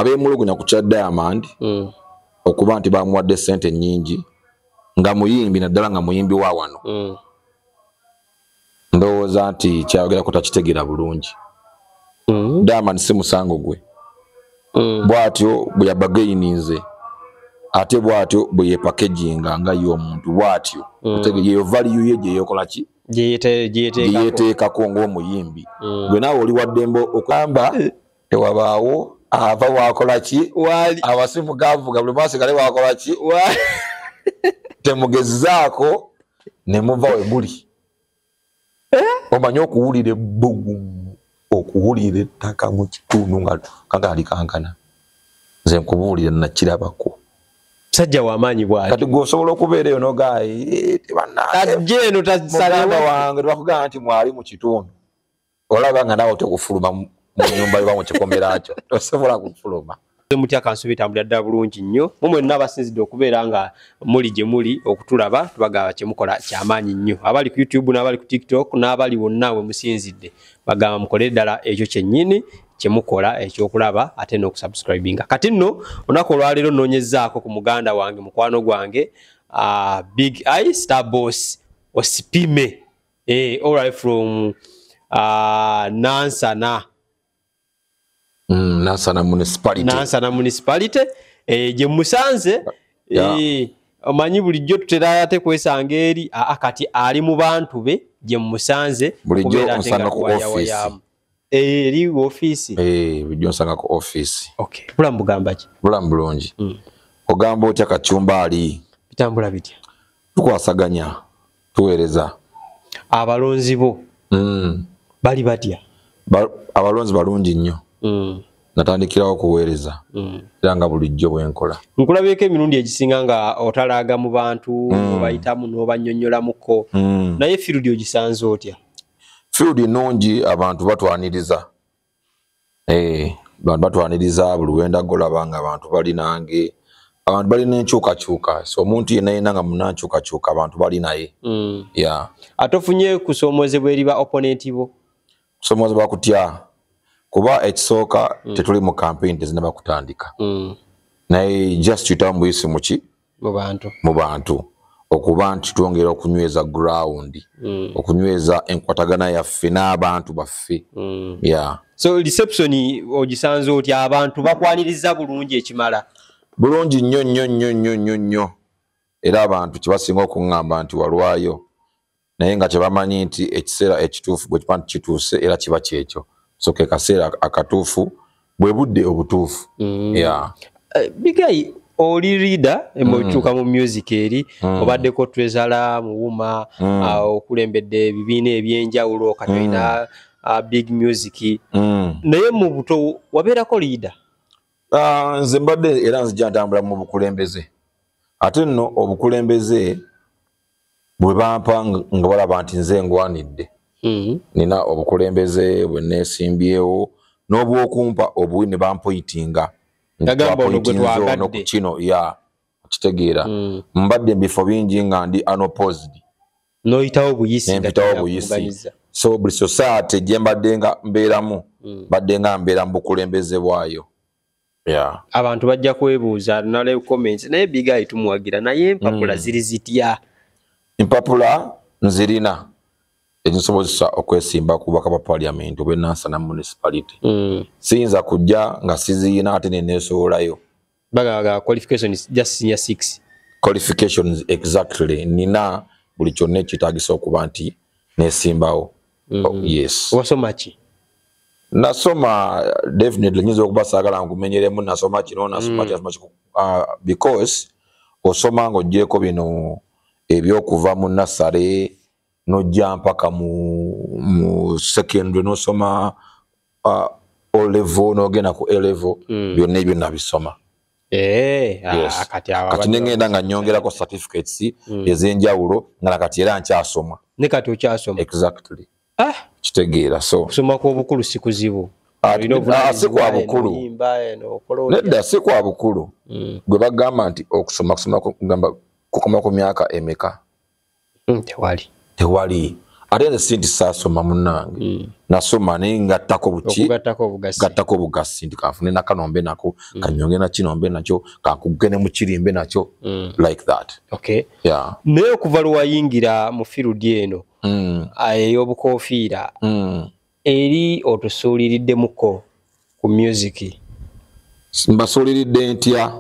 abemulugunya ku kya Diamond okuba nti bamuwadde sente nnyingi nga muyimbi naddala nga muyimbi wa wano ndowooza nti kyayogera kutakitegera bulungi. Diamond si musango gwe bw'atyo bwe yabagaininze ate bw'atyo bwe yepakeginga nga y'omuntu bw'atyo yeyo value ye gye yekola ki yeteekako ng'omuyimbi gwe naawe oli waddembe okugamba tewabaawo ava wakola ki abasimu gavuga buli maasigale wakola ki temugezaako ne muva we muli omanye okuwulira ebbugumu okuwulira ettaka mu kitundu nga kagali kankana nze nkubuulira nakirabako sajja w'amaanyi bw'ati kati gwosobola okubeera eyo nogayi tajjeeno muganda wange twakugamba nti mwali mu kitundu olaba nga naawe tekufuluma mu nyumba yoba mu kikomera kyo tosobola kufuluma. Mutya kansubi tambula ddala bulungi nnyo mumwe n'abasinzidde okubeera nga muli gye muli okutulaba tubagamba kyemukola kyamaanyi nnyo abali ku YouTube n'abali ku TikTok n'abali wonna we musinzidde bagamba mukole ddala ekyo kyennyini kyemukola ekyokulaba ate n'okusubscribinga. Kati nno olunaku olwaleero nnoonyezaako ku muganda wange mukwano gwange Big Eye Star Boss Osipime all right from Nansana Nansana municipality gye musanze omanyi bulijjo tutera ate kwesanga eri kati ali mu bantu be gye musanze bulijjo onsanga ku office eri office bulijjo onsanga ku office. Okay bulamu bugamba ki? Bulamu bulungi. Ogamba otya Kachumba ali bitambula bitya? Tukwasaganya tuweereza abalonzi bo bali batya? Abalonzi balungi nnyo. Natandikirawo kuweereza era nga bulijjo bwenkola. Nkulabyeko emirundi egisinga nga otalaaga mu bantu obayitamu n'obannyonnyolamuko naye field ogisanze otya? Field nnungi abantu batwaniriza bantu batwaniriza buli wenda golaba nga abantu bali nange abantu bali n'enkyukakyuka so omuntu yenna nga munankyukakyuka abantu bali naye. Atofunye kusoomozebwa eri ba opponent bo? Kusoomozebwa kutya kuba ekisooka tetuli mu campaign tezinaba kutandika naye just tuyitamu buyisi muki mu bantu okuba nti twongera okunyweza ground okunyweza enkwatagana yaffe n'abantu baffe. So reception ogisanze otya abantu bakwaniriza bulungi ekimala? Bulungi nnyo nnyo nnyo nnyo nnyo nnyo era abantu kyebasinga okuŋŋamba nti walwayo naye nga kyebamanyi nti ekiseera ekituufu bwe kiba nti kituuse era kiba kyekyo so ke kaseera akatuufu bwe budde obutuufu. Big Eye oli leader emotuuka mu music eri obaddeko Trezala Muwuma okulembedde ebibiina ebyenjawulo kati olina big music naye mu buto wabeerako leader? Nze mbadde era nzija ntambula mu bukulembeze ate nno obukulembeze bwe bampa nga balaba nti nze ngwanidde nina obukulembeze bwe neesimbyewo n'obwokumpa obuwi ne bampoyitinga no ku kino kitegeera mbadde mbifo bingi nga ndi unopposed n'oyitawo buyisi so buli society gye mbadde nga mbeeramu mbadde nga mbeera mu bukulembeze bwayo. Abantu bajja kwebuuza nale comments naye Big Eye tumuwagira naye empapula ziri zitya? Empapula nzirina ezisobozesa okwesimba ku bubaka bwa parliament obwe Nansana municipality. Siyinza kujja nga siziyina ate neneesobolayo. Baga qualifications just senior 6 qualifications exactly nina buli kyonna ekitaagisa okuba nti neesimbawo. Yes. Wasoma ki? Nasoma definitely nyinza okuba saagala nkumenyeremu nasoma kino nasoma kino because osoma ng'oggyeko bino ebyokuva mu nasale nojja mpaka mu secondary nosoma O level n'ogenda ku A level byonna ebyo nabisoma. Kati nengenda nga nyongerako certificates ez'enjawulo nga kati era nkyasoma. Ne kati okyasoma? Exactly. Kitegeera so kusoma kw'obukulu si kuzibu. Si kwa bukulu. Nedda si kwa bukulu. Gwe bagamba nti kusoma kugamba kukoma ku myaka emeka. Tewali. ate nze sinti saasoma munnange nasoma naye ngattako buki gattako bugasi nti kanfune nakanombe nako kanyonge nakinombe nakyo kankugene mu kirimbe nakyo like that. Okay. Yeah. Naye okuva lwayingira mu field eno ey'obukofiira eri otusuuliriddemukko ku music mbasuuliridde ntya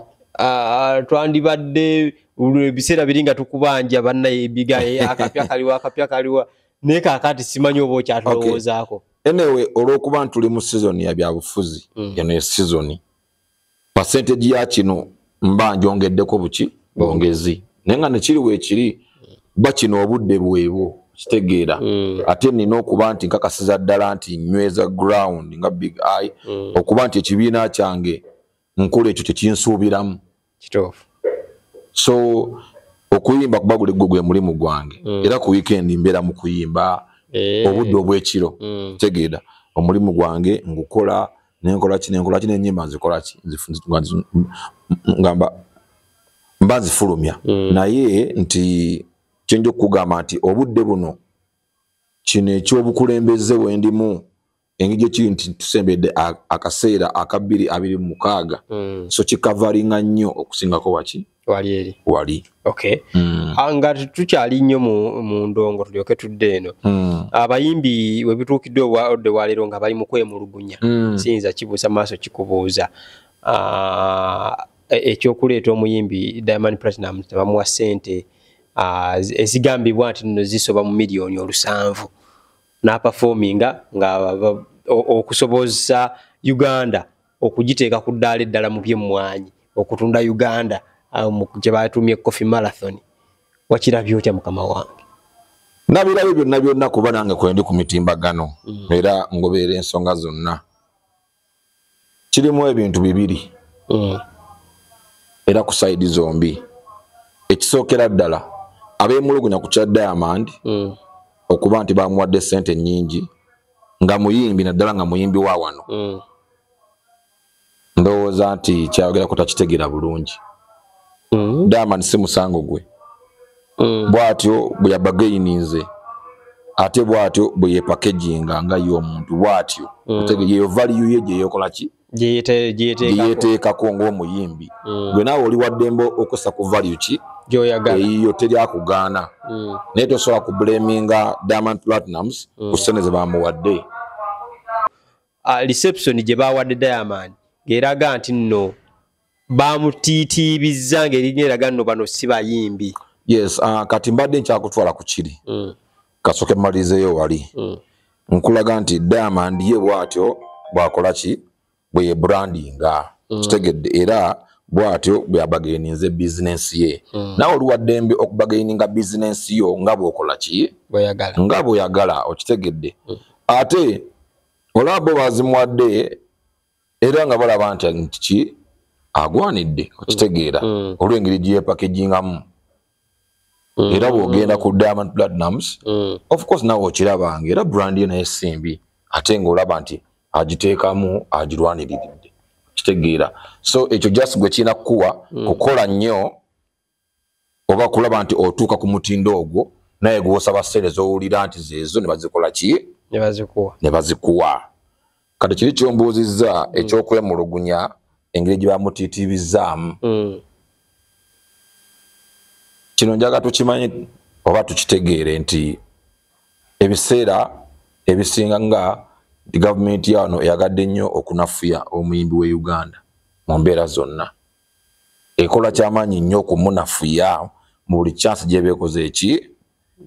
twandibadde ebiseera biri nga tukubanja bannaye ebiga akapya kaliwa naye kaakati simanyi oba okyatulowoozaako. Anyway, olw'okuba ntuli mu season ya byabufuzi eno season percentage ya kino mba njongeddeko buki bwongezi naye nga nekiri weekiri ba kino obudde bwebwo kitegeera ate nina okuba nti nkakasiza ddala nti nyweza ground nga big eye okuba nti ekibiina kyange nkola ekyo kyekinsuubiramu kituufu. So okuyimba kuba gwe mulimu gwange era ku weekend mbeera mu kuyimba obudde obw'ekiro tegeera omulimu gwange ngukola nenkola n'ennyimba nzikola ki ngamba mba nzifulumya naye nti kyenja okugamba nti obudde buno kino ekyobukulembeze wendimu engeri kiri nti tusembedde akaseera aka 2026 so kikavalinga nnyo okusingako waki wali. Okay. Nga tukyali nnyo mu ndongo tulyoke tudde eno abayimbi we bituukidde obwadde waleero nga bali mu kwemulugunya siyinza kibuusa maaso kikubuuza ekyokuleeta omuyimbi Diamond Platinum bamuwa ssente ezigambibwa nti nno zisoba mu miliyoni 7 n'aperforminga nga okusobozesa Uganda okugiteeka ku ddaala eddala mu by'emmwanyi okutunda Uganda gye batumye Coffee Marathon. Wakirabye otya mukama wange? Nabirabye byonna kuba nange kwendi ku mitimbagano era ngobeera ensonga zonna kirimu ebintu bibiri era ku side zombi. Ekisookera ddala abeemulugunya ku kya Diamond okuba nti bamuwadde ssente nnyingi nga muyimbi naddala nga muyimbi wa wano ndowooza nti kyayogerako takitegeera bulungi. Diamond si musango gwe bw'atyo bwe yabagaininze ate bw'atyo bwe yepakeginga nga y'omuntu bw'atyo yeyo value ye gye yeekola ki gyeyeteekako ng'omuyimbi gwe naawe oli waddembe okussa ku value ki eyiyo teryakugaana naye tosobola kublaminga Diamond Platnumz ku ssente ze bamuwadde. Reception gye bawadde Diamond ng'eraga nti nno bamutiitiibizza ng'erinnya eraga nno bano si bayimbi. Yes, kati mbadde nkyakutwala ku kiri kasooke mmalizeeyo wali nkulaga nti Diamond ye bw'atyo bw'akola ki bwe yebrandinga kitegedde era bw'atyo bwe yabagaininze bizinensi ye nawe oli waddembe okubagaininga bizinensi yo nga bw'okola ki nga bw'oyagala okitegedde ate olaba bazimuwadde era nga balaba nti ki agwanidde okitegeera olw'engeri gye yepakegingamu era bw'ogenda ku Diamond Platnumz of course nawe okirabanga era brand ye naye simbi ate ng'olaba nti agiteekamu agirwaniriridde kitegeera so ekyo just gwe kirina kukuwa kukola nnyo oba kulaba nti otuuka ku mutindo ogwo naye gw'osaba ssente z'owulira nti zeezo ne bazikola ki ne bazikuwa. Kati kiri kyombuuzizza ekyokwemulugunya engeri gye bamutiitiibizzaamu kino njaga tukimanye oba tukitegeere nti ebiseera ebisinga nga gavumenti yano eyagadde nnyo okunafuya omuyimbi we Uganda mu mbeera zonna ekola kyamaanyi nnyo okumunafuya mu buli chance gye beekoze eki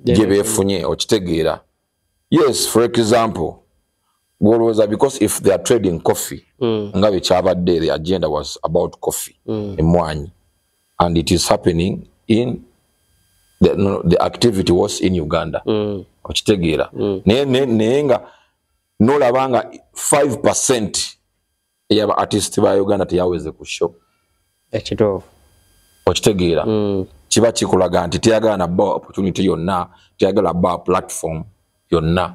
gye beefunye okitegeera. Yes, for example because if they are trading coffee nga bekyabadde the agenda was about coffee emmwanyi and it is happening in the activity was in Uganda okitegeera naye nga nolabanga 5% eyaba artist ba Uganda teyaweze ku show ekituufu okitegeera kiba kikulaga nti teyagala na ba opportunity yonna teyagala ba platform yonna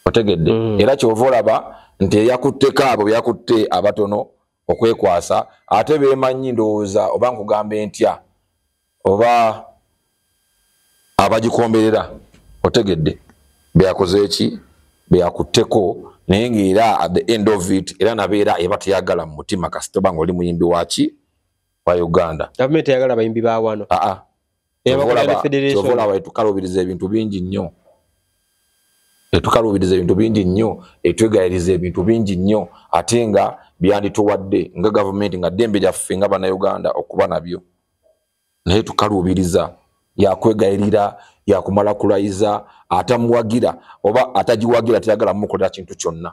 otegedde era kyova olaba nti eyakutteko abo yakutte abatono okwekwasa ate beemanyi ndowooza oba nkugambe ntya oba abagikomberera otegedde beyakoze eki beyakutteko naye ng'era at the end of it era nabeera ebateyagala mu mutima kasita oba ng'oli muyimbi waki wa Uganda gavumenti eyagala abayimbi ba wano kyovolaba etukalubiriza ebintu bingi nnyo etwegayiriza ebintu bingi nnyo ate nga byandituwadde nga gavumenti nga ddembe lyaffe nga bannayuganda okuba nabyo naye tukalubiriza yakwegayirira yakumala kulayiza atamuwagira oba atagiwagira teyagala mukolera kintu kyonna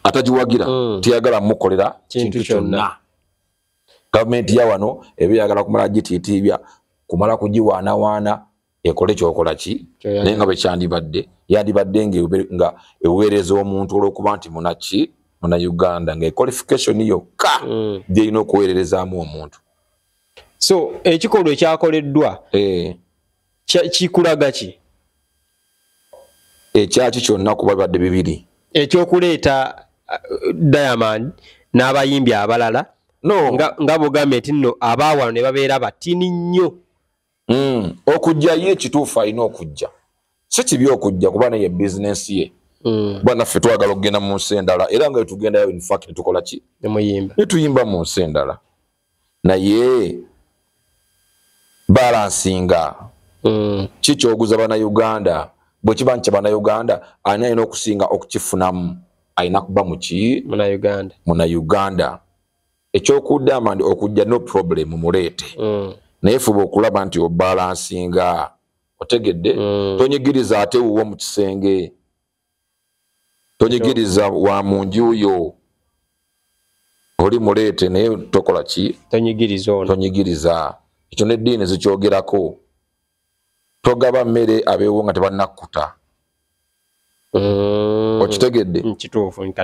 atagiwagira teyagala mukolera kintu kyonna gavumenti ya wano ebeyagala kumala gitiitibya kumala kugiwaanawaana ekole kyokola ki naye nga bwe kyandibadde yandibadde nga eweereza omuntu olw'okuba nti munaki muna Uganda nga qualification yokka gyerina okuweererezaamu omuntu. So ekikolwa ekyakoleddwa kikulaga ki? Ekyaki kyonna kuba bibadde bibiri ekyokuleeta Diamond n'abayimbi abalala nga bugambye nti nno abaawano ne babeera batini nnyo okujja ye ekituufu alina okujja si kibi okujja kuba naye bizinensi ye bannaffe twagala okugenda mu nsi endala era nga wetugendayo infact netukola ki netuyimba mu nsi endala naye balansinga kikyoguza bannayuganda bwe kiba nti bannayuganda alina okusinga okukifunamu alina kuba muki munnayuganda ekyokudamandi okujja no problem muleete naye fuba okulaba nti obalansinga otegedde tonyigiriza ate wuwo mu kisenge tonyigiriza wa munju yo oli muleete naye tokola ki tonyigiriza ekyo n'eddiini zikyogerako togaba mmere abeewo nga tebannakkuta okitegedde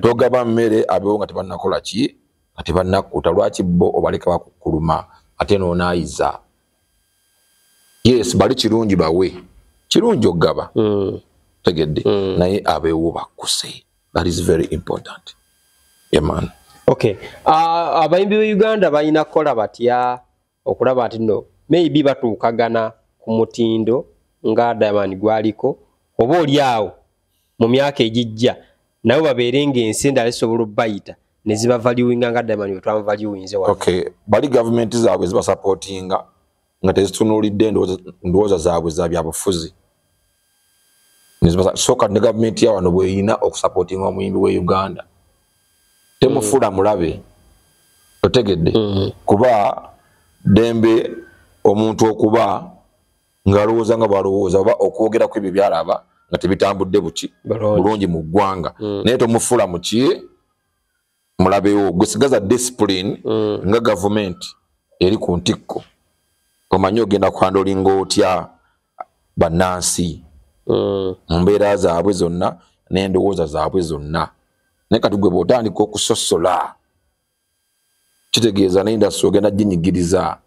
togaba mmere abeewo nga tebannakola ki nga tebannakkuta lwaki bo obaleka bakukkuluma ate n'onaayiza yes bali kirungi bawe kirungi okugaba tegedde naye abeewo bakkuse that is very important man. Okay abayimbi ba Uganda balina kukola batya okulaba ati no maybe batuukagana ku mutindo nga Diamond gwaliko oba oliawo mu myaka egijja nabo babeere ng'ensi endala esobola obbayita ne ziba valuinga nga Diamond bwe twamuvaluinze wano. Okay bali gavumenti zaabwe ziba supportinga nga tezitunuulidde ndowooza zaabwe za byabufuzi soka ne gavumenti ya wano bweyina okusupportinga omuyimbi we Uganda temufuula mulabe otegedde kuba dembe omuntu okuba ng'alowooza nga bw'alowooza oba okwogerako ebyo byalaba nga tebitambudde buki bulungi mu ggwanga naye tomufuula muki mulabewo gwesigaza discipline nga gavumenti eri ku ntikko omanyi ogenda kwandolinga otya bannansi mu mbeera zaabwe zonna n'endowooza zaabwe zonna naye kati gwe bw'otandika okusosola kitegeeza n'indasitule ogenda ginyigiriza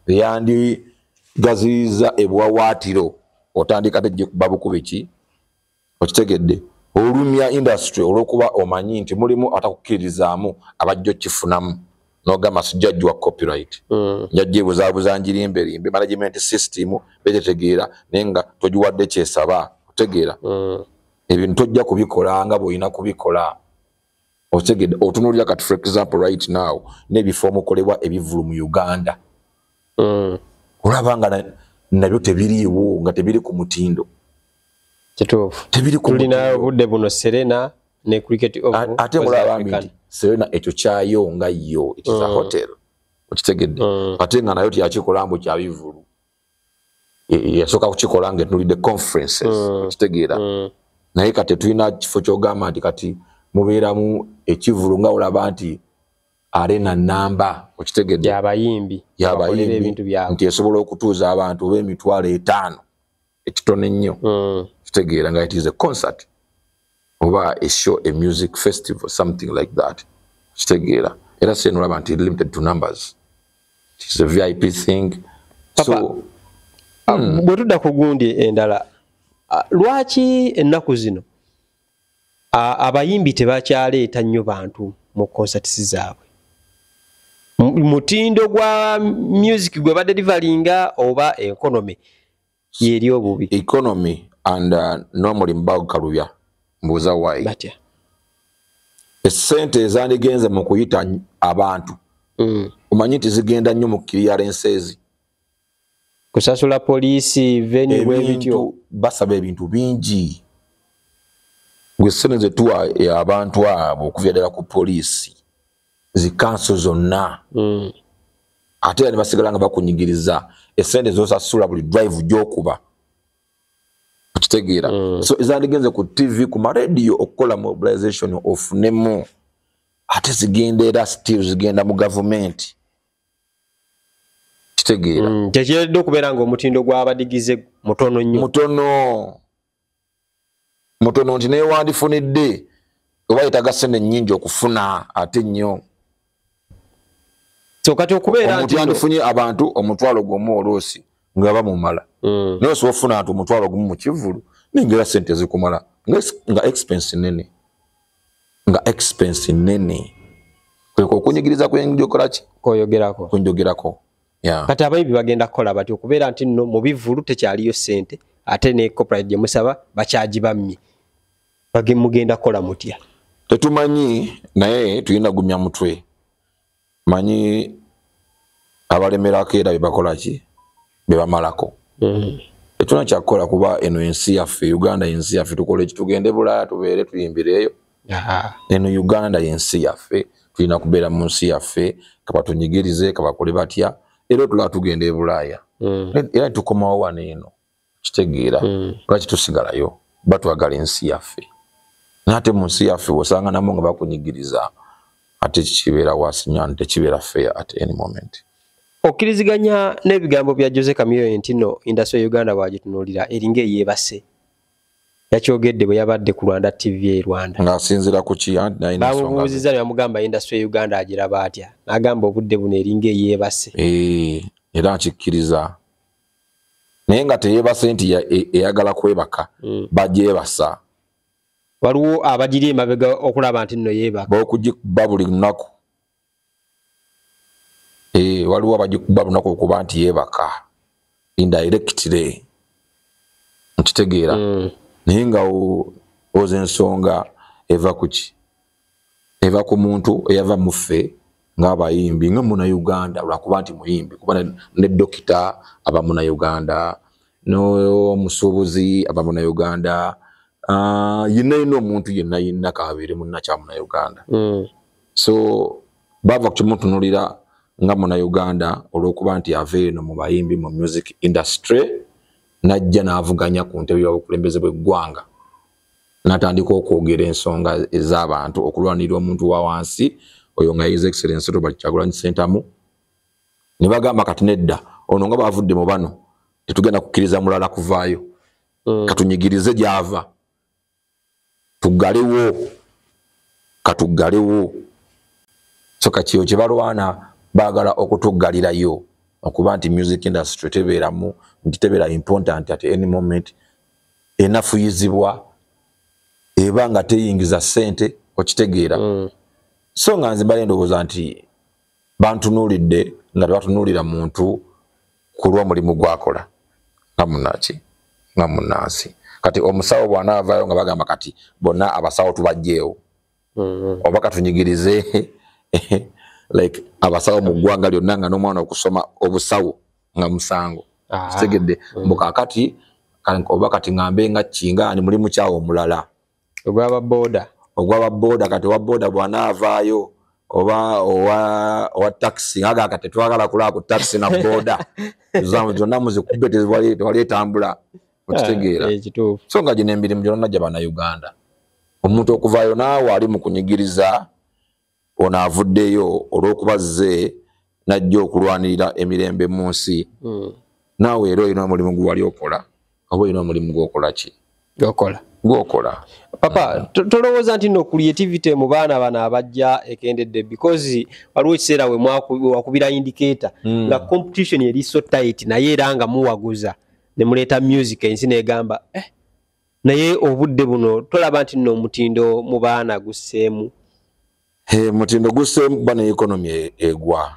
yandigaziyiza ebuwawaatiro otandika tejjekuba bukubi ki okitegedde olumya indasitule olw'okuba omanyi nti mulimu atakukkiririzaamu abajja okkifunamu n'ogamba sijjajjwa copyright njajja ebuzaabuza njirimberimbe management system betetegeera naye nga togiwadde kyesaba otegeera ebintu tojja kubikola nga bw'olina kubikola otegedde otunuulira kati for example right now n'ebifo omukolebwa ebivulu mu Uganda olaba nga nabyo tebiriiwo nga tebiri ku mutindo kituufu tulina obudde buno Serena ne cricket ate mulaba nti Serena ekyo kyayo nga yo it is a hotel okitegedde ate nga nayo tyakikola mbu kya bivulu yasooka kukikola nga etunulidde conferences okitegeera naye kati tulina kifo kyogamba nti kati mubeeramu ekivulu nga olaba nti arena namba okitegedde yabayimbi nti esobola okutuuza abantu b'emitwalo 5 ekitone nnyo kitegeera nga it is a concert oba a show a music festival something like that kitegeera era seno olaba nti limited to numbers it is a VIP thing. So bwe tudda ku gundi endala lwaki ennaku zino abayimbi tebakyaleeta nnyo bantu mu concerts zaabwe mutindo gwa music gwe badelivalinga oba economy yeri obubi economy and normally mbag kalubya mbuza why batya esente ezandigenze mu kuyita abantu umanyi nti zigenda nnyo mu clearances kusasula poliisi venue webityo basaba ebintu bingi gwe sente zetuwa abantu abo okuvya ddala ku poliisi zikanso zonna ate era ne basigala nga bakunyigiriza esente zosasula buli drive gyokuba okitegeera so ezandigenze ku TV ku maradio okukola mobilization ofunemu ate zigenda era still zigenda mu government kitegeera tekiredde okubeera ng'omutindo gw'abadigize mutono nnyo mutono nti naye wandifunidde oba yetaga sente nnyingi okufuna ate nnyo so kati okubeera nti yandifunye abantu omutwalo gumu olwosi nga bamumala naye so ofuna nti omutwalo gumu mu kivulu nengera sente zikumala nga expense nene kweko okunyigiriza kwenjogerako kati abayimbi bagenda kukola bati okubeera nti nno mu bivulu tekyaliyo sente ate ne corporate gye musaba bakyaji bammye mugenda kukola mutya tetumanyi naye tulina gumya mutwe manyi abalemerako era bebakola ki bebamalako tetuna kyakukola kuba eno ensi yaffe Uganda yensi yaffe tukola ekitugende Bulaaya tubeere tuyimbireeyo eno Uganda yensi yaffe tulina kubeera mu nsi yaffe kabatunyigirize kabakole batya era tulaba tugenda Bulaaya era tukomawo wano eno kitegeera lwaki tusigalayo batwagala ensi yaffe nate mu nsi yaffe osanga namo nga bakunyigiriza ate kibeera wasinya tekibeera fair at any moment okkiriziganya n'ebigambo bya Jose Chameleone nti no industry ya Uganda bwagitunuulira eringa eyeebase yakyogedde bwe yabadde ku Rwanda TV Rwanda ng'asinziira ku ki bamubuuzizza ne bamugamba industry ya Uganda agiraba atya n'agamba obudde buno eringa eyeebase era nkikkiriza naye nga teyeebase nti eyagala kwebaka bagyebasa waliwo abagiri emabega okulaba nti nno yeebaka okugikuba buli lunaku waliwo abagikuba lunaku okuba nti yeebaka indirectly nkitegeera naye nga oza ensonga eva kuki eva ku muntu eyava muffe ng'abayimbi nga Munnayuganda lwakuba nti muyimbi kuba ne dokita aba Munnayuganda n'omusuubuzi aba Munnayuganda yina omuntu yenna kabeere munnakya Munnayuganda so bava kukimutunulira nga Munnayuganda olw'okuba nti ava eno mu bayimbi mu music industry najja n'avuganya ku ntebe y'obukulembeze bw'eggwanga n'atandika okwogera ensonga ez'abantu okulwanirira omuntu wa wansi oyo nga His Excellency Robert Kyagulanyi Ssentamu ne bagamba kati nedda ono nga bavudde mu bano tetugenda kukkiriza mulala kuvaayo katunyigirize gy'ava katuggalewo so kakiyo kye balwana baagala okutuggalirayo okuba nti music industry tebeeramu nti tebeera important at any moment enafuyizibwa eba nga teyingiza ssente okitegeera so nga nze mbale ndowooza nti bantunuulidde nga tebatunuulira muntu ku lw'omulimu gwakola nga munnansi kati omusawo bw'anaavaayo nga bagamba kati bonna abasawo tubajjeewo oba katunyigirize like abasawo mu ggwanga lyonna nga n'omwana okusoma obusawo nga musango kitegedde mbukakati oba kati ngambe nga kinga ni mulimu kyawo omulala ogwaba boda kati owa boda bw'anaavaayo oba owa taxi nga kati twagala kulaba ku taxi na boda zonna muzikubbe tewali etambula okitegeera so nga gino emirimu gyonna gya Bannayuganda omuntu okuvaayo naawe ali mu kunyigiriza ono avuddeyo olw'okuba zze najja okulwanirira emirembe mu nsi naawe era olina omulimu gwe wali okola oba olina omulimu gw'okola ki gw'okola papa tolowooza nti no creativity mu baana bano abajja ekendedde because waliwo ekiseera we wakubira indicator nga competition eri so tight naye era nga muwaguza ne muleeta music ensi negamba naye obudde buno tolaba nti no omutindo mu baana gusseemu mutindo gusseemu kuba ne economy egwa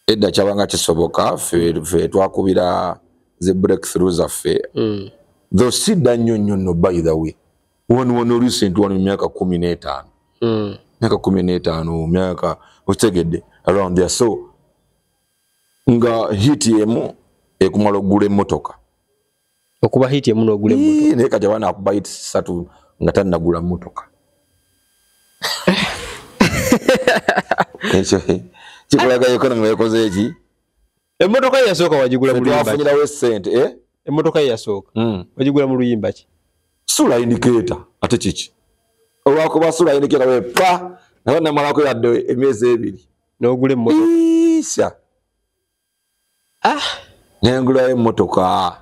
edda kyabanga kisoboka ffe twakubira ze breakthroughs zaffe though sidda nnyo no by the way one recent one myaka 15 myaka 15 myaka otegedde around there so nga hit yemu ekumala ogula emmotoka okuba hit yemu n'ogula emmotoka naye kati abaana akuba hit 3 nga tannagula emmotoka ekyo kikulaga economy yakoze eki emmotoka yasooka wagigula mu luyimba twafunirawo ssente emmotoka yasooka wagigula mu luyimba ki sula indicator ate kiki olwakuba sula indicator wepa naye namalako yadde emyezi 2 n'ogula emmotoka isa nengula emmotoka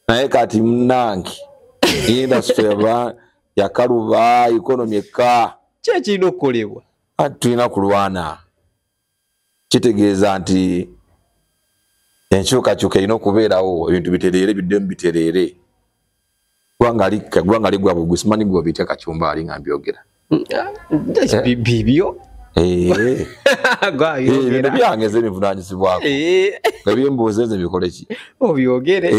naye kati mnanki industry yakaluba economy eka kyekirina okukolebwa tulina kulwana kitegeeza nti enkyukakyuka erina okubeerawo ebintu bitereere biddemu bitereere gwanga ligwabwe gusimanyi gwe bita kacyumbaali nga mbyogera bibyo ebintu byange ze bivunanyizibwako nga byembuuza ezo bikole ki obyogere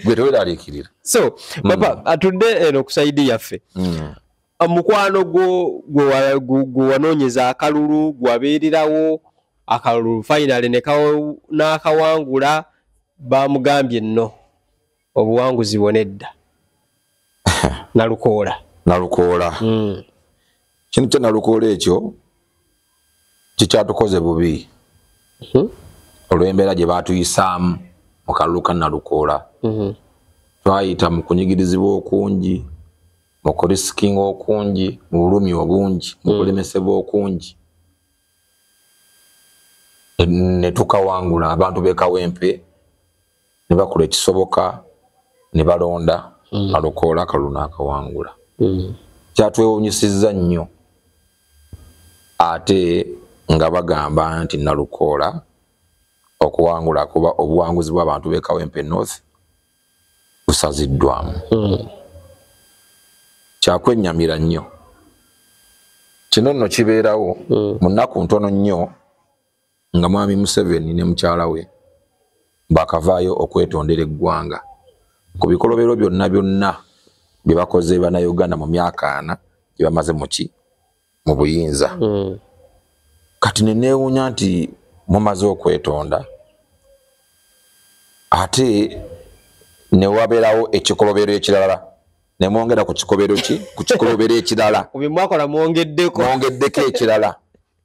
gwe teweraliikirira so papa atudde eno ku saidi yaffe mukwano gwe wanoonyeza akalulu gwabeererawo akalulu finally n'akawangula bamugambye nno obuwanguzi bwonedda nalukoola kino kya nalukoola ekyo kikyatukoze bubi olw'embeera gye baatuyisaamu mu kalulu ka nalukoola twayita mu kunyigirizibwa okungi mu kurisikinga okungi mu bulumi obungi mu kulemesebwa okungi ne tukawangula abantu b'ekawempe ne bakola ekisoboka ne balonda nalukoola akalulu n'akawangula kyatwewuunyisizza nnyo ate nga bagamba nti nalukoola okuwangula kuba obuwanguzi bw'abantu b'ekawempe north busaziddwamu kyakwennyamira nnyo kino nno kibeerawo mu nnaku ntono nnyo nga mwami Museveni ne mukyala we bakavaayo okwetondera eggwanga ku bikolobero byonna bye bakoze bannayuganda mu myaka 4 gye bamaze mu buyinza kati neneewuunya nti mumaze okwetonda ate ne wabeerawo ekikolobero ekirala ne mwongera ku kikolobero ekirala mwakola mwongeddeko ekirala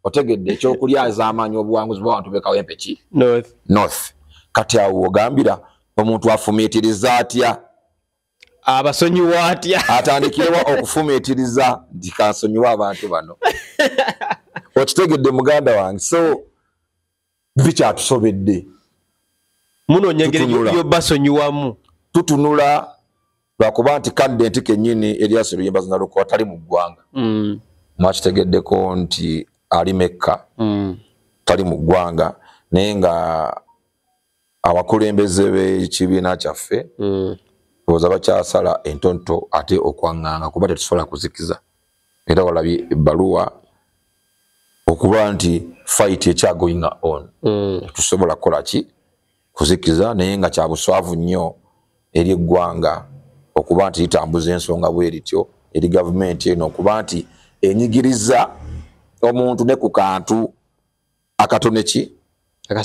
otegedde ekyokulyaza amaanyi obuwanguzi bw'abantu b'ekawempe ki north kati awo ogambira omuntu afumiitiriza atya abasonyiwa atya atandikirewa okufumiitiriza nti kansonyiwa abantu bano okitegedde muganda wange so bikyatusobedde munoonya engeri y'obasonyiwamu tutunula lwakuba nti kandidenti kennyini Erias Luyimba Nalukoola tali mu ggwanga mwakitegeddeko nti ali Mekka tali mu ggwanga naye nga abakulembeze b'ekibiina kyaffe oza bakyasala entonto ate okwaŋŋanga kuba tetusobola kuzikiza era walabye ebbaluwa okuba nti fight ekya going on tusobola kukola ki kuzikiza naye nga kya buswavu nnyo eri eggwanga okuba nti litambuza ensonga bwerityo eri gavumenti eno okuba nti enyigiriza omuntu ne ku kantu akatone ki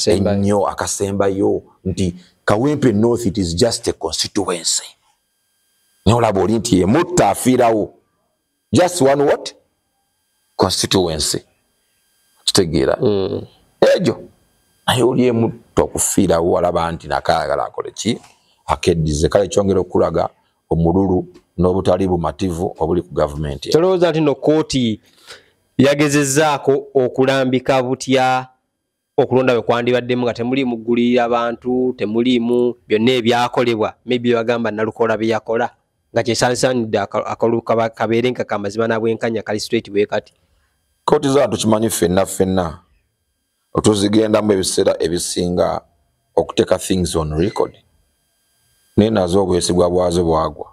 ennyo akasembayo nti Kawempe North it is just a constituency n'olaba oli nti emutta afiirawo just one what constituency kitegeera ekyo naye oli emutta okufiirawo walaba nti nakaagala akole ki akeddize kale kyongera okulaga omululu n'obutali bumativu obuli ku gavumenti tolowooza nti no kooti yagezezzaako okulambika butya okulonda bwe kwandibaddemu nga temuli muggulirira abantu temuliimu byonna ebyakolebwa maybe bagamba Nalukoola bye yakola nga kyesaanisaanidde akalulu kabeere nka kamazima nabwenkanya kali straight bwe kati kooti zaano tukimanyi ffenna otuzigendamu ebiseera ebisinga okuteeka things on record naye nazo obwesigwa bwazo bwagwa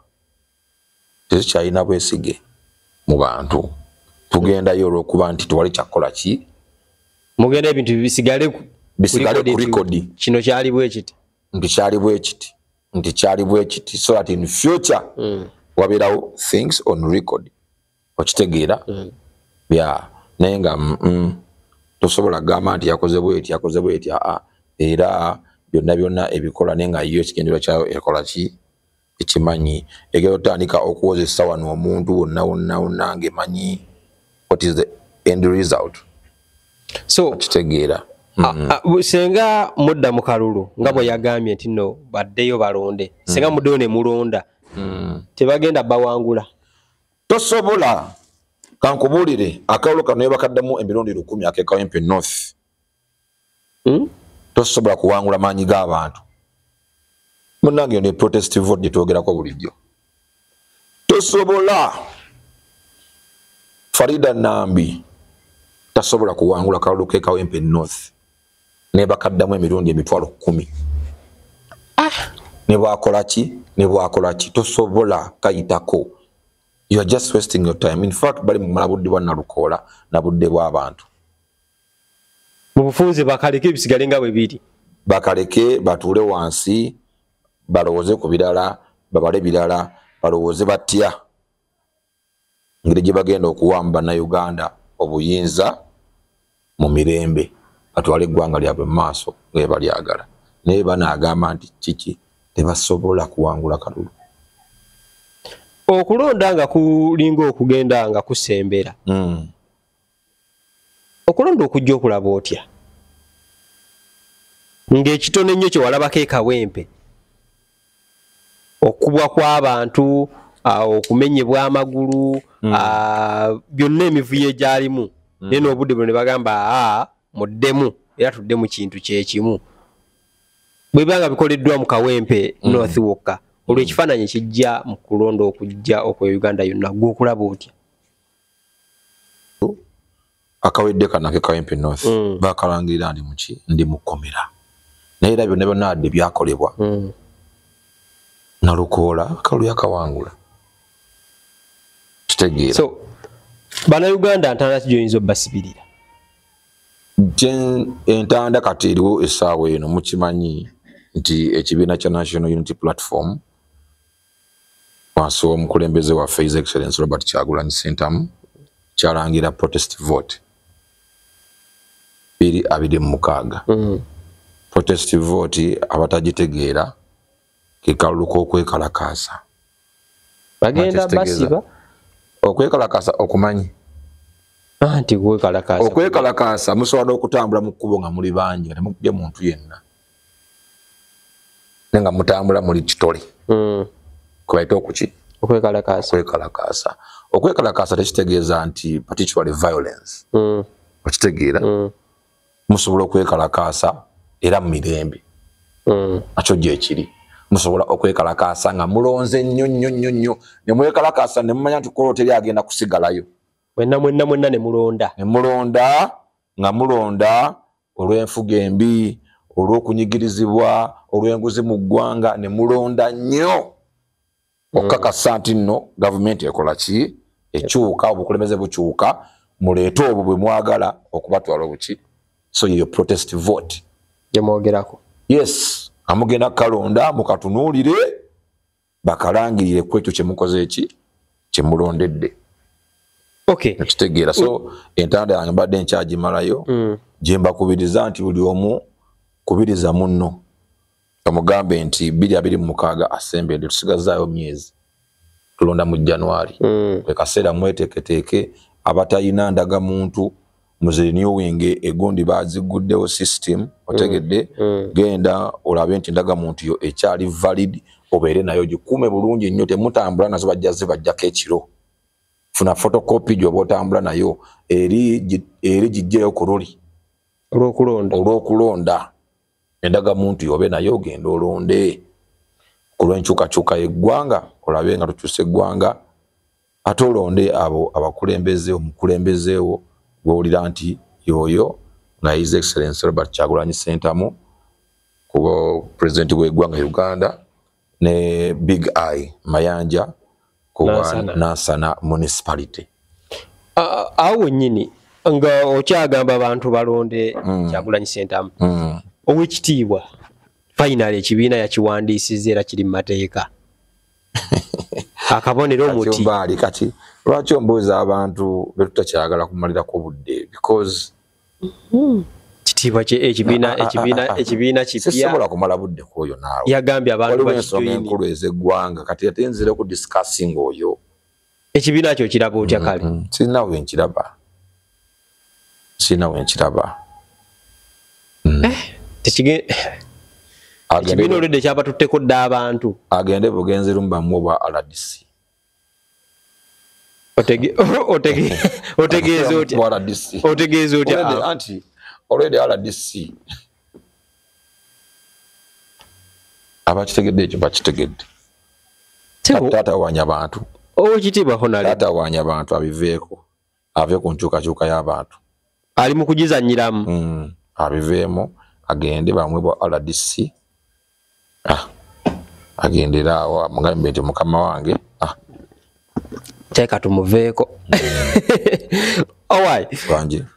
tezikyalina bwesige mu bantu tugendayo olw'okuba nti tewali kyakola ki mugenda ebintu bisigale ku record rekodi kino kyali bwe kiti nti kyali bwe kiti so that in future wabirawo things on record okitegeera bya naye nga tosobola gamba nti yakoze bweti era byonna ebikola naye nga yo ekigendero kyayo ekola ki ekimanyi egero tandika okuwozesa wano omuntu wonna ng'emanyi what is the end result so okitegeera senga mudda mu kalulu nga bwe yagambye nti no baddeyo balonde senga muddeyo ne mulonda tebagenda bawangula tosobola kankubuulire akalulu kano bakaddamu emirundi 10 ak'Ekawempe North tosobola kuwangula maanyi g'abantu munnange ne protest vote gye twogerako bulijjo tosobola Farida Nambi tasobola kuwangula akalulu k'Ekawempe North ne bakaddamu emirundi 10,000 ne bwakola ki tosobola kayitako. You are just wasting your time. In fact, bali mumala budde bwa Nalukoola na budde bw'abantu. Mu bufunze bakaleke ebisigale nga bwe biri. Bakaleke batuule wansi balowooze ku birala, babale birala, balowooze batya. Ngeri gye bagenda okuwamba na Uganda obuyinza mu mirembe. Atwale eggwanga lyabwe mu maaso nga balyagala. Naye banaagamba nti kiki tebasobola kuwangula kalulu. Okulonda nga kulinga okugenda nga kusembera. Okulonda okujja okulaba otya? Ng'ekitone nnyo kye walabako eKawempe. Okubwa kw'abantu, okumenyebwa amagulu, byonna emivuyo egyalimu. Naye n'obudde buno ne bagamba muddemu era tudde mu kintu kyekimu. Bwe banga bikoleddwa mu Kawempe North wokka. Olwo ekifaananyi kijja mu kulonda okujja okwa Uganda yonna gw'okulaba otya? Akawedde kana k'Ekawempe North bakalangirira ndi mu kkomera. Naye era byonna adde byakolebwa. Nalukoola akalulu yakawangula. Kitegeera. So Bannayuganda ntanda ki gy'oyinza obbasibirira? Entanda kati eriwo essaawa eno mukimanyi nti ekibiina kya National Unity Platform wansi w'omukulembeze waffe His Excellency Robert Kyagulanyi Ssentamu kyalangira protest vote 226. Protest vote abatagitegeera ke kalulu k'okwekalakaasa. Bagenda basiba okwekalakaasa okumanyi nti okwekalakaasa musobola okutambula mu kkubo nga muli bangi nga temukubye muntu yenna nga mutambula muli kitole kubaita okuki okwekalakaasa. Okwekalakaasa tekitegeeza nti particularly violence okitegeera musobola okwekalakaasa era mu mirembe nakyo gyekiri. Musobola okwekalakaasa nga mulonze nnyo ne mwekalakaasa ne mumanya nti kolo teri agenda kusigalayo mwenna ne mulonda nga mulonda olw'enfuga embi, olw'okunyigirizibwa, olw'enguzi mu ggwanga ne mulonda nnyo okukakasa nti nno gavumenti ekola ki ekyuka obukulembeze bukyuka muleete obwo bwe mwagala okubatwala obuki. So your protest vote gyemwogerako. Yes, amugenda kalonda mukatunuulire bakalangirire ku ekyo kye mukoze kye mulondedde. Okay. Nakitegeera. So entanda yange mbadde nkyagimalayo gye mbakubiriza nti buli omu kubiriza munno kamugambe nti 2026 asembedde tusigazaayo myezi tulonda mu January. Kwe kaseera mweteeketeeke abatayina ndaga muntu muzirenewing egundi baziguddewo system otegedde genda olabe nti ndaga muntu yo ekyali valid obeere nayo gikuume bulungi nnyo temutambula nazo bajjako ekiro. Funa photocopy gyoba otambula nayo eri gijjeyo ku luli olw'okulonda. Endaga muntu yobe nayo genda olonde ku lw'enkyukakyuka y'eggwanga olabe nga tukyusa eggwanga ate olonde abo abakulembezeewo omukulembezeewo gw'owulira nti yoyo nga His Excellency Robert Kyagulanyi Ssentamu kuba pulezidenti w'eggwanga Uganda ne Big Eye Mayanja kuba Nansana Municipality. Awo nnyini nga okyagamba abantu balonde Kyagulanyi Ssentamu ow'ekitiibwa finally ekibiina yakiwandiisiza era kiri mu mateeka akabonero omuti mbali kati lwaki ombuuza abantu betutakyagala kumalirako budde because kitiibwa ekibiina kipya sisobola kumala budde kwoyo naawe yagambye abantu ensonga enkulu ez'eggwanga kati ate nzire ku discussing oyo ekibiina kyo kiraba otya kale sirina wenkiraba ekibiina olwedde kyaba tutteko dda abantu agende bugenzi lumbamu obwa RDC otegeeza otya anti already RDC abakitegedde ekyo bakitegedde taatawaanya abantu owekitiibwa honale taatawaanya abantu abiveeko ave ku nkyukakyuka y'abantu ali mu kugizanyiramu abiveemu agende bamwe bwa RDC agendera awo amugambe nti mukama wange teeka tumuveeko owai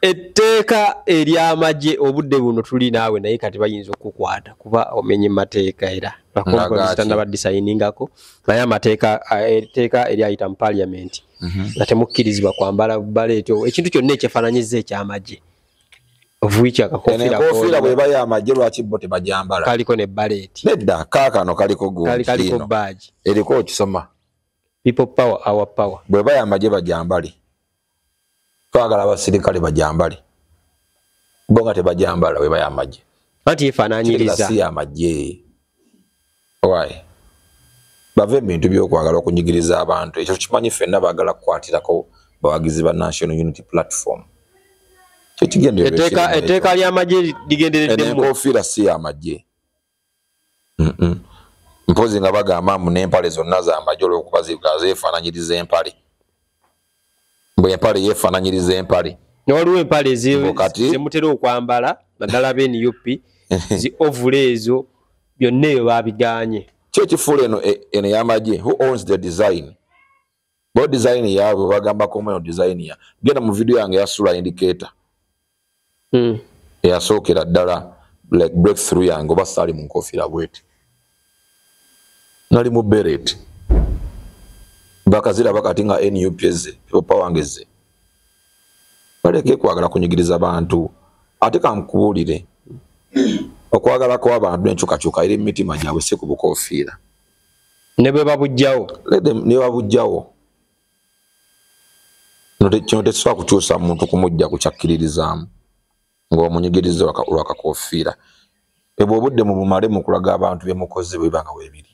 etteeka ery'amagye obudde buno tuli naawe naye kati bayinza okukwata kuba omenye mateeka era nabadisayiningako naye etteeka eryayita mu parliament nga temukkirizibwa kwambala baleeto ekintu kyonna ekyefaananyiza ekyamagye enkofiira bweba y'amagye lwaki bo tebajambala kaliko ne baleeti nedda kaakano kaliko kaliko baaji eriko okisoma people power our power bweba y'amagye bajambale twagala abasirikale bajambale bo nga tebajambala bweba y'amagye anti efaananyiriza si y'amagye owaayi bave ebintu by'okwagala okunyigiriza abantu ekyo kimanyi ffenna baagala kukwatirako bawagizi ba National Unity Platform etteeka ly'amagye ligendereddemu enkofiira si y'amagye mpozi nga bagamba mu n'empale zonna z'amagye olw'okuba zeefaananyiriza empale bwe empale yeefaananyiriza empale waliwo empale zemutera okwambala naddala b'NUP zi ovule ezo byonna eyo baabiganye ki ekifuula eno y'amagye who owns the design bo design yaabwe bagambako omweno design ya genda mu video yange ya sula indicator eyasookera ddala like breakthrough yange oba saali mu nkofiira bweti nali mu beret bakazira bakati nga NUP eze people power ngeze baleke kwagala kunyigiriza abantu ate kamkubuulire okwagala kwa abantu n'enkyukakyuka eri mitima gyabwe si ku bukofiira ne bwe babujjawo ne babujjawo kino tekisobola kukyusa muntu kumujja kukyakkirizaamu ng'omunyigiriza olwakakofiira ebwo obudde mu bumale mu kulaga abantu bye mukoze bwe bibanga weebiri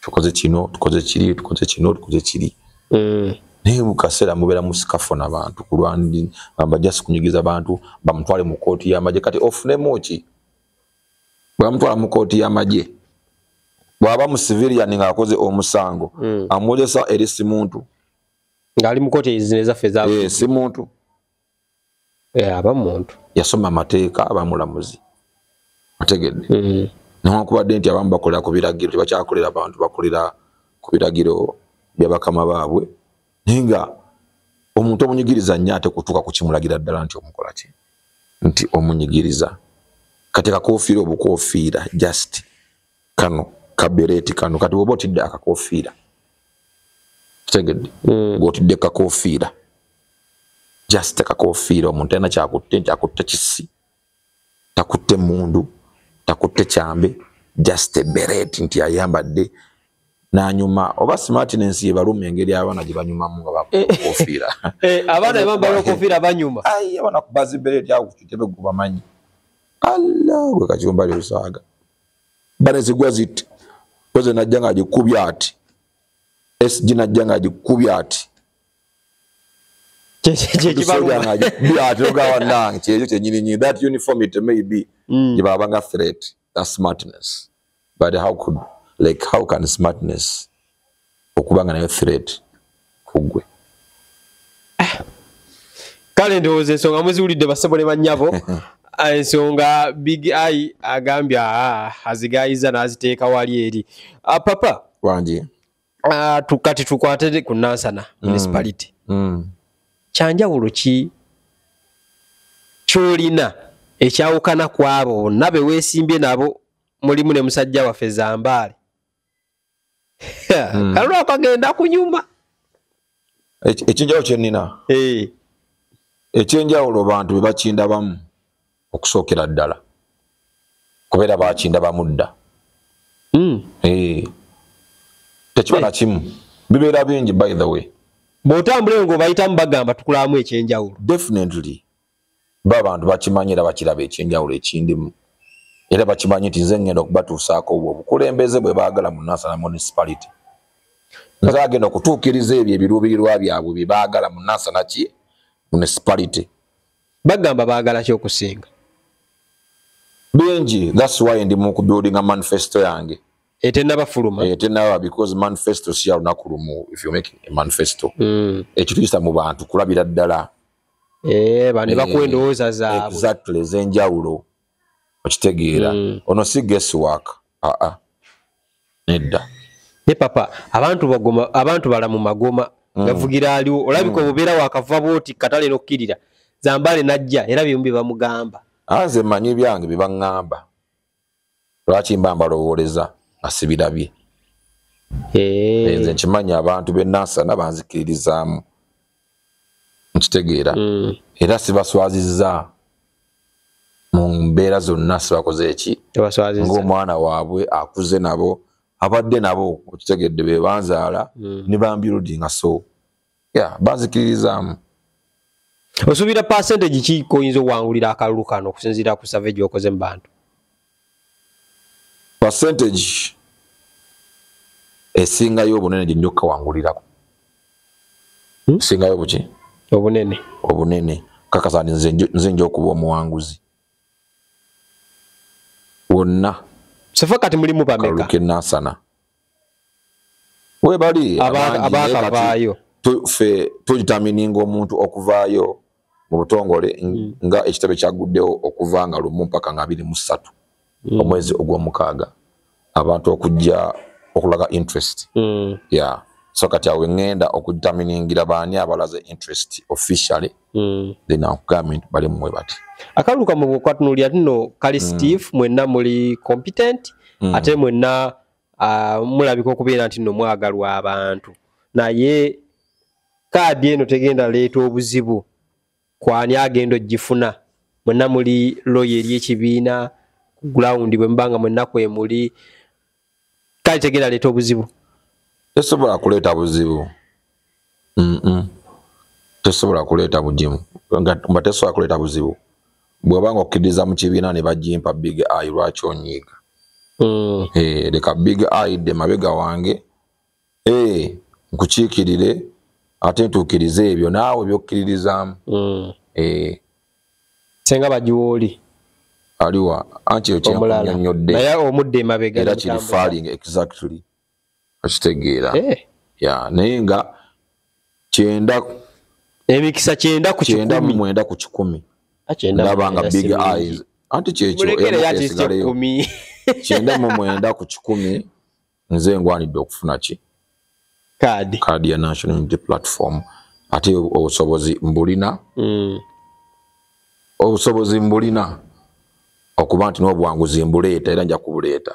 tukoze kino tukoze kiri tukoze kino tukoze kiri naye mu kaseera mubeera musikafona abantu kulwandi bajasi kunyigiza abantu bamutwale mu kooti y'amagye kati ofunemu ki bamutwala mu kooti y'amagye bw'aba mu civilian ng'akoze omusango amwolesa eri si muntu ng'ali mu kooti ezaffe ezaawe si muntu aba muntu yasoma amateeka abamulamuzi ategedde newankubadde nti abamu bakolera ku biragiro tebakyakolera abantu bakolera ku biragiro bya bakama baabwe naye nga omuntu omunyigiriza nnyo ate kutuuka ku kimulagira ddala nti omukola ki nti omunyigiriza kati kakofiira obukofiira just kano kabereeti kano kati woba otidde akakofiira kitegedde ng'otidde kakofiira just kakofiira omuntu alina kyakutte kisi takutte mundu takutte kyambe just a beret nti ayambadde n'anyuma oba smartness ye baluma engeri abaana gye banyumamu nga bakofiira abaana bambala okofiira banyuma abaana kubazi beret awo kutebe gubamanyi Allah gwe kachumba lyosaaga bane zigwa ziti koze najja nga agikubya ati SG najja nga agikubya ati that uniformity maybe gibabanga threat that's smartness but how can smartness okubanga nayo threat kugwe kale ndowooza ensonga muziwulidde basebole bannyabo ensonga Big Eye agambya azigayiza n'aziteeka wali eri papa wangi kati tukwate ku Nansana municipality kyanjawulo ki kyolina ekyawukana kwabo bonna be weesimbye nabo mulimu ne musajja waffe Zambaale. Kalulu akagenda kunyuma. Ekinjawulo kye nnina. Ekyenjawulo bantu be bakinda bamu okusookera ddala. Kubeera bakinda bamudda. Tekiba na kimu. Bibeera bingi by the way. Bw'otambula ngo bayitamu bagamba tukulaamu ekyenjawulo. Definitely. Abantu bakimanyi era bakiraba ekyenjawulo ekindimu. Era bakimanyi nti nze ngenda okubatuusaako obukulembeze bwe baagala mu Nansana municipality. Nze agenda okutuukiriza ebyo ebiruubirirwa byabwe bye baagala mu Nansana municipality. Bagamba baagala ki okusinga? Bingi. That's why ndi mu kubuildinga manifesto yange. Etennabafuluma. Etennaba because manifesto si ya lunaku lumu if you're making a manifesto. Ekituyisa mu bantu kulabira ddala. Bane bakwendowooza zaabwe. Exactly, ez'enjawulo. Okitegeera. Ono si guesswork. Nedda. Ne papa, abantu bala mu magoma gavugira aliwo. Olabika obubeera wakava bwoti katale n'okkirira. Zambaale najja era byombi bamugamba. Nze mmanyi byange bye baŋŋamba. Lwaki mba mbalowooleza asibirabye. Nze nkimanyi abantu b'e Nansana banzikiririzaamu. Nkitegeera. Era sibaswazizza mu mbeera zonna sibakoze eki. Ng'omwana waabwe akuze nabo abadde nabo okitegedde be banzaala ne bambuildinga so. Banzikiririzaamu. Osuubira percentage ki koyinza owangulira akalulu kano okusinziira ku survey gy'okoze mu bantu? Percentage esingayo obunene gye nnyo okawangulirako. Esingayo buki? Obunene. Kakasa nze nja okuba omuwanguzi. Wonna. Sefa kati mulimu bameka. Kaluke Nansana. We bali abakavaayo. Ffe tugitamininga omuntu okuvaayo mu butongole nga ekitebe kyaguddewo okuva nga 1 mpaka 23 omwezi ogw'omukaaga. Abantu okujja okulaga interest. So kati awe ngenda okuditaminingira baani abalaze interest officially. Then our government bali mwe bati. Akaluka mu kwatunulia tino kali Steve mwenna muli competent ate mwenna mulabika okubeera nti nno mwagalwa abantu. Naye kaadi eno tegenda leeta obuzibu kwani agenda ogifuna. Mwenna muli lawyer y'ekibiina ground bwe mbanga mwenna kwemuli kali tegenda leeta obuzibu. Tesobola kuleeta buzibu. Tesobola kuleeta buzibu. Nga tesobola kuleeta buzibu. Bw'obanga okkiriza mu kibiina ne bajimpa big eye lwaki onyiiga. Leka big eye de mabega wange. Nkukiikirire ate ntuukirize ebyo naawe byokkiririzaamu. Senga bagiwooli. Aliwa anti ekyennyonnyodde. Naye omudde emabega. Era kiri falling exactly. Okitegeera. Naye nga emikisa 9 ku 10. 9 ku 10. Ndabanga big eyes. Anti kyekyo eyo 9 ku 10 nze ngwanidde okufuna ki? Kaadi ya National Unity Platform. Ate obusobozi mbulina. Obusobozi mbulina. Okuba nti n'obuwanguzi mbuleeta era nja kubuleeta.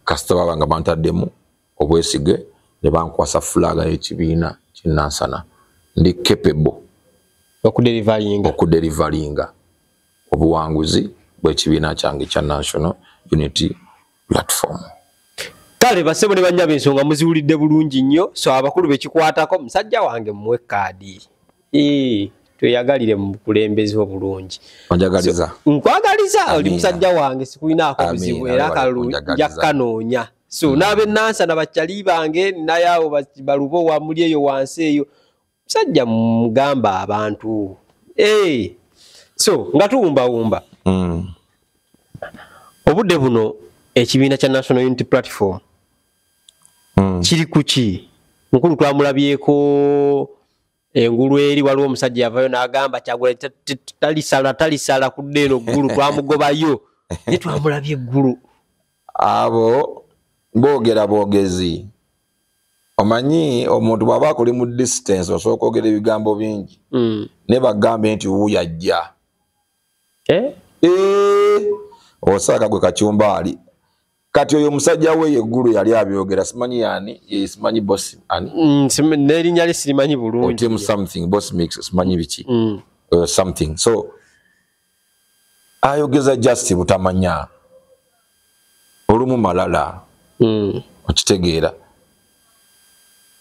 Kasita babanga bantaddemu obwesige ne bankwasa fulaga y'ekibiina kye Nansana. Ndi capable okudelivaringa obuwanguzi bw'ekibiina kyange kya National Unity Platform. Kale basebo ne banyaba ensonga muziwulidde bulungi nnyo. So abakulu bekikwatako musajja wange muwe kaadi. Tweyagalire mu bukulembeze obulungi. Onjagaliza. Nkwagaliza oli musajja wange sikulinaako buzibu era kalulu njakkanoonya. So n'ab'e Nansana bakyali bange naye abo balubo wamuli eyo wansi eyo. Musajja mugamba abantu. So nga tuwumbawumba. Obudde buno ekibiina kya National Unity Platform kiri kuki? Mukulu twamulabyeko engulu eri waliwo omusajja yavayo n'agamba Kyagula talisala kudde eno ggulu twamugobayo. Naye twamulabye eggulu. Abo boogera boogezi. Omanyi omuntu bw'aba akuli mu distance osooka ogera ebigambo bingi. Ne bagambe nti wuuyo ajja. Osaka gwe Kacyumbaali kati oyo musajja we yeggulu yali abyogera simanyi yani simanyi boss ani nerinnya lisimanyi bulungi team something boss mix simanyi biki something so ayogeza just butamanya olumu malala okitegeera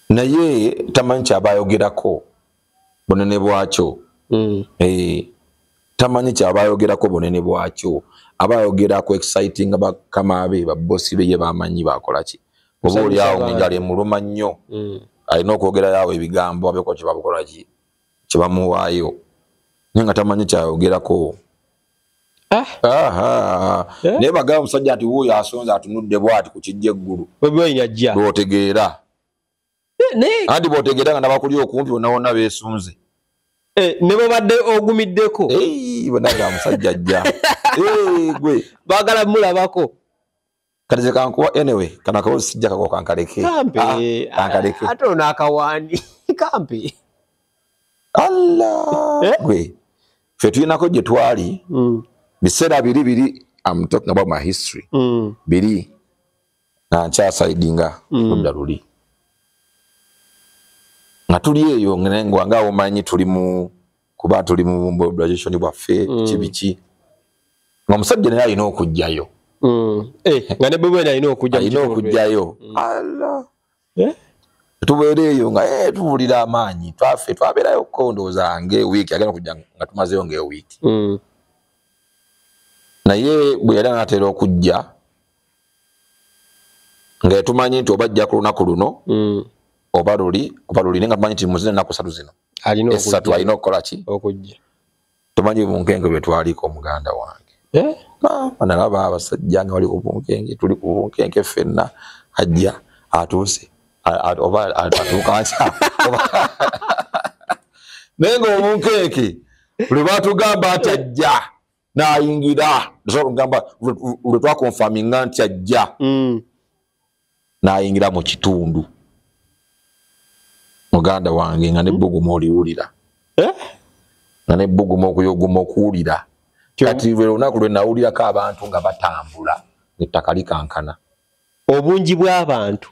naye tamanyi kyabayogerako bunene bwakyo tamanyi kyabayogerako bunene bwakyo abayogerako exciting bakamabe babossi beye bamanyi bakolaki oba oli awo njale muluma nnyo alina okwogera yawo ebigambo abeko kyebabukolaki kyebamuwaayo naye nga tamanyi kyayogerako naye bagamba omusajja ati wuuyo asonze atunudde bwati ku kijja eggulu bw'otegeera andi bw'otegeera nga nabakuli okumpi wonna wonna beesunze ne babadde ogumiddeko bonaga musajja ajja gwe baagala mulabako kati ze kankuwa anyway kana kawo sijja kako kankaleke kankaleke ate ono akawaani kampe Allah gwe ffe tulinako gye twali biseera biri I'm talking about my history biri nga nkyasaidinga ludda luli nga tuli eyo nga omanyi kuba tuli mu mobilization bwaffe kibiki nga omusajja naye alina okujjayo nga ne bwe alina okujjayo Allah tubeera eyo nga tuwulira amaanyi twaffe twabeerayo kondooza ng'ewiiki agenda okujja nga tumazeyo ng'ewiiki naye bwe yali anaatera okujja nga tumanyi nti oba ajja ku lunaku luno oba luli nga tumanyi nti muzino ennaku 3 zino esatu alina okukola ki okujja tumanyi bunkenke bwe twaliko omuganda wange nalaba abasajja nga bali ku bunkenke tuli ku bunkenke ffenna ajja atuuse oba atuuka nkya naye nga obunkenke bwe batugamba nti ajja n'ayingira lwe twakonfaminga nti ajja n'ayingira mu kitundu muganda wange nga nebbugumu oliwulira nga nebbugumu okuyoguma okuwulira kati lwe lunaku lwe nawulirako abantu nga batambula ettaka likankana obungi bw'abantu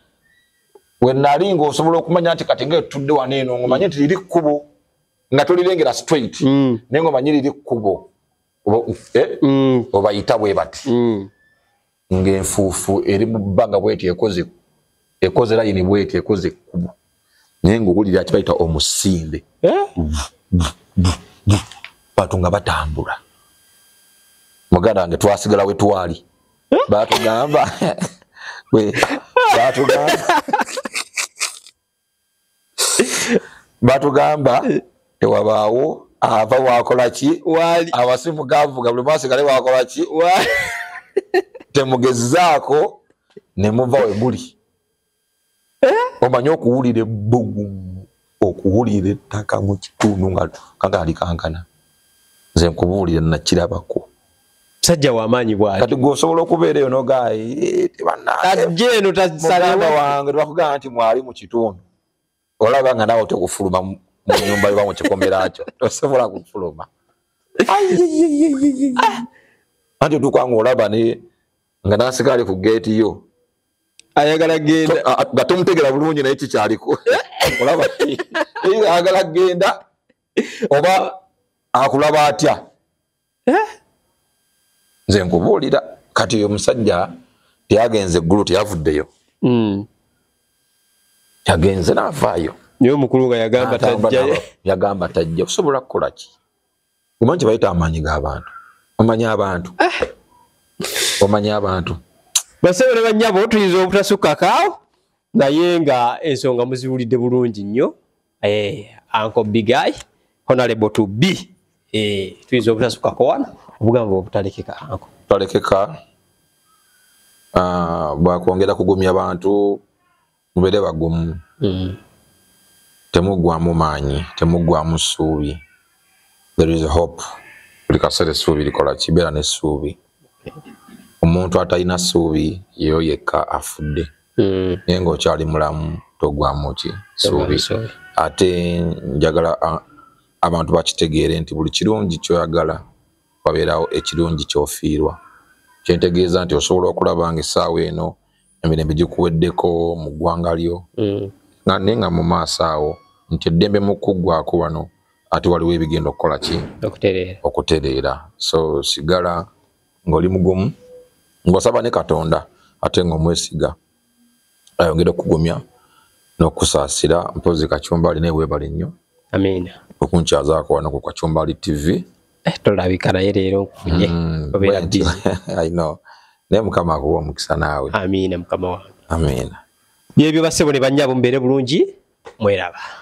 we nali ng'osobola okumanya nti kati ng'etutudde wano eno ng'omanye nti liri kkubo nga tolirengera straight naye ng'omanye liri kkubo obayita bwe bati ng'enfuufu eri mu bbanga bweti ekoze layini bweti ekoze ekkubo naye ng'owulira kibayita omusimbe bantu nga batambula muganda wange twasigala we twali batugamba batugamba tewabaawo ava wakola ki abasimu gavuga buli mwasigale wakola ki temugezaako ne muva we muli omanye okuwulira ebbugumu okuwulira ettaka mu kitundu nga kagali kankana nze nkubuulira nakirabako musajja w'amaanyi bw'ati kati gw'osobola okubeera eyo nogaye tajjeeno muganda wange twakugamba nti mwali mu kitundu olaba nga naawe tekufuluma mu nyumba yoba mu kikomera kyo tosobola kufuluma anti otuuka ng'olaba nga nasigale ku geeti yo ayagala genda nga tomutegera bulungi naye kikyaliko olaba ayagala genda oba akulaba atya nze nkubuulira kati oyo musajja teyagenze eggulu teyavuddeyo yagenze n'avaayo niyo omukulu nga yagamba tajja kusobola kukola ki omanyi kye bayita amaanyi g'abantu omanyi abantu basebe ne bannyabo tuyinza obutasukkakaawo naye nga ensonga muziwulidde bulungi nnyo Uncle Big Eye Honorable to be tuyinza obutasukkako wano obugambo obutalekeka anko talekeka bwakwongera kugumya abantu mubeere bagumu temuggwamu maanyi temuggwamu ssuubi there is a hope buli kaseera essuubi likola kibeera n'essuubi omuntu atalina ssuubi yeyo yekka afudde naye ng'okyali mulamu toggwamu ki ssuubi ate njagala abantu bakitegeere nti buli kirungi kyoyagala wabeerawo ekirungi kyofiirwa kyentegeeza nti osobola okulaba ng'essaawa eno emirembe gikuweddeko mu ggwanga lyo nga naye nga mu maaso awo nti eddembe mu kuggwaako wano ate waliwo ebigenda okukola ki okutereera so sigala ng'oli mugumu ng'osaba ne Katonda ate ng'omwesiga ayongere okugumya n'okusaasira mpozi Kacumbali naye weebale nnyo okunkyazaako wano ku Kacumbali TV tolabika naye leero nkufunye obeera busy I know naye Mukama akuwa omukisa naawe amiina mukama wange amiina byebyo bassebo ne bannyabo mubeere bulungi mweraba